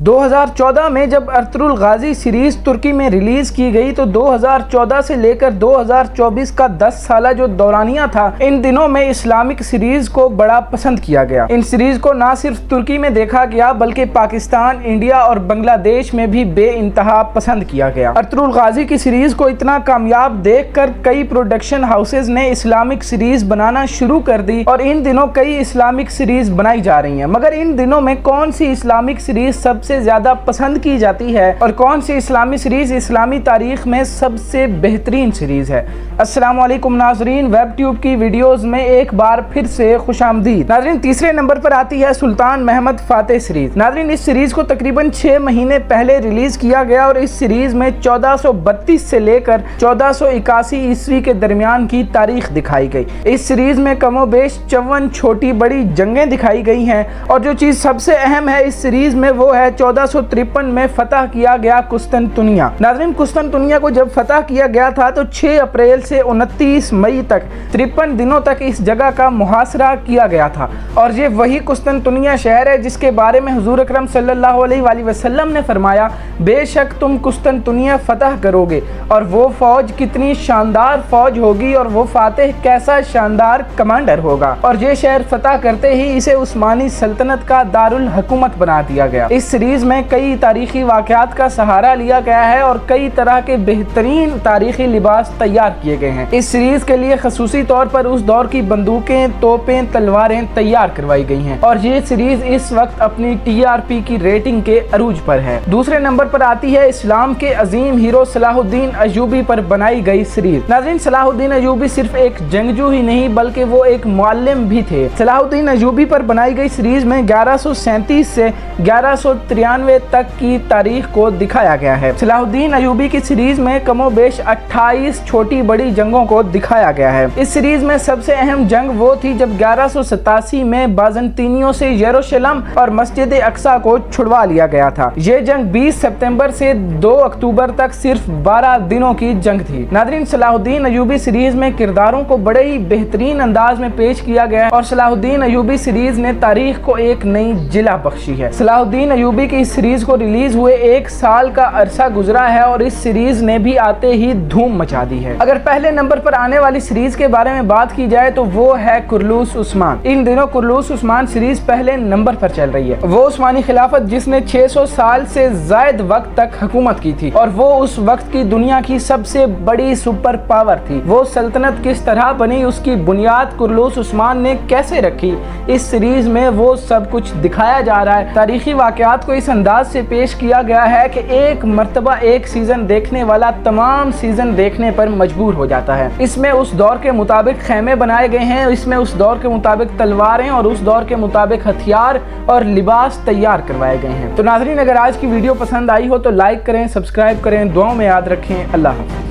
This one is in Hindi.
2014 में जब अर्तुगरुल गाजी सीरीज तुर्की में रिलीज की गई तो 2014 से लेकर 2024 का 10 साला जो दौरानिया था, इन दिनों में इस्लामिक सीरीज को बड़ा पसंद किया गया। इन सीरीज को ना सिर्फ तुर्की में देखा गया बल्कि पाकिस्तान, इंडिया और बांग्लादेश में भी बेइंतहा पसंद किया गया। अर्तुगरुल गाजी की सीरीज को इतना कामयाब देखकर कई प्रोडक्शन हाउसेज ने इस्लामिक सीरीज बनाना शुरू कर दी और इन दिनों कई इस्लामिक सीरीज बनाई जा रही है। मगर इन दिनों में कौन सी इस्लामिक सीरीज सबसे ज्यादा पसंद की जाती है और कौन सी इस्लामी सीरीज इस्लामी तारीख में सबसे बेहतरीन सीरीज है? अस्सलाम वालेकुम नाजरीन, वेब ट्यूब की वीडियोस में एक बार फिर से खुशामदीद। नाजरीन, तीसरे नंबर पर आती है सुल्तान महमद फातेह सीरीज। नाजरीन, इस सीरीज को तकरीबन 6 महीने पहले रिलीज किया गया और इस सीरीज में 1432 से लेकर 1481 ईस्वी के दरमियान की तारीख दिखाई गई। इस सीरीज में कमोबेश 54 छोटी बड़ी जंगें दिखाई गई हैं और जो चीज सबसे अहम है इस सीरीज में वो है 1453 में फतह किया गया कुस्तुनतुनिया। नाज़रीन, कुस्तुनतुनिया को जब फतह किया गया था तो 6 अप्रैल से 29 मई तक 53 दिनों तक इस जगह का मुहासरा किया गया था और ये वही कुस्तुनतुनिया शहर है जिसके बारे में हुजूर अकरम सल्लल्लाहु अलैहि वसल्लम ने फरमाया, बेशक तुम कुस्तुनतुनिया फतह करोगे और वो फौज कितनी शानदार फौज होगी और वो फातेह कैसा शानदार कमांडर होगा। और ये शहर फतह करते ही इसे उस्मानी सल्तनत का दारुल हुकूमत बना दिया गया। इस सीरीज में कई तारीखी वाक़यात का सहारा लिया गया है और कई तरह के बेहतरीन तारीखी लिबास तैयार किए गए हैं। इस सीरीज के लिए खसूसी तौर पर उस दौर की बंदूकें, तोपें, तलवारें तैयार करवाई गई हैं और ये सीरीज इस वक्त अपनी TRP की रेटिंग के अरूज पर है। दूसरे नंबर पर आती है इस्लाम के अजीम हीरो सलाहुद्दीन अय्यूबी पर बनाई गई सीरीज। नाज़रीन, सलाहुद्दीन अय्यूबी सिर्फ एक जंगजू ही नहीं बल्कि वो एक मुअल्लिम भी थे। सलाहुद्दीन अय्यूबी पर बनाई गई सीरीज में 1137 से 1193 तक की तारीख को दिखाया गया है। सलाहुद्दीन अय्यूबी की सीरीज में कमोबेश 28 छोटी बड़ी जंगों को दिखाया गया है। इस सीरीज में सबसे अहम जंग वो थी जब 1187 में बाज़ंतीनियों से यरूशलेम और मस्जिद अक्सा को छुड़वा लिया गया था। ये जंग 20 सितंबर से 2 अक्टूबर तक सिर्फ 12 दिनों की जंग थी। नाज़रीन, सलाहुद्दीन अय्यूबी सीरीज में किरदारों को बड़े ही बेहतरीन अंदाज में पेश किया गया है और सलाहुद्दीन अय्यूबी सीरीज ने तारीख को एक नई जिला बख्शी है। सलाहुद्दीन अय्यूबी की इस सीरीज को रिलीज हुए 1 साल का अरसा गुजरा है और इस सीरीज ने भी आते ही धूम मचा दी है। अगर पहले नंबर पर आने वाली सीरीज के बारे में बात की जाए तो वो है कुरलूस उस्मान। इन दिनों कुरलूस उस्मान सीरीज पहले नंबर पर चल रही है। वो उस्मानी खिलाफत जिसने 600 साल से जायद वक्त तक हुकूमत की थी और वो उस वक्त की दुनिया की सबसे बड़ी सुपर पावर थी। वो सल्तनत किस तरह बनी, उसकी बुनियाद कुरलूस उस्मान ने कैसे रखी, इस सीरीज में वो सब कुछ दिखाया जा रहा है। तारीखी वाक़यात को इस अंदाज से पेश किया गया है कि एक मर्तबा एक सीजन देखने वाला तमाम सीजन देखने पर मजबूर हो जाता है। इसमें उस दौर के मुताबिक खेमे बनाए गए हैं, इसमें उस दौर के मुताबिक तलवारें और उस दौर के मुताबिक हथियार और लिबास तैयार करवाए गए हैं। तो नाज़रीन, अगर आज की वीडियो पसंद आई हो तो लाइक करें, सब्सक्राइब करें, दुआओं में याद रखें। अल्लाह हाफ़िज़।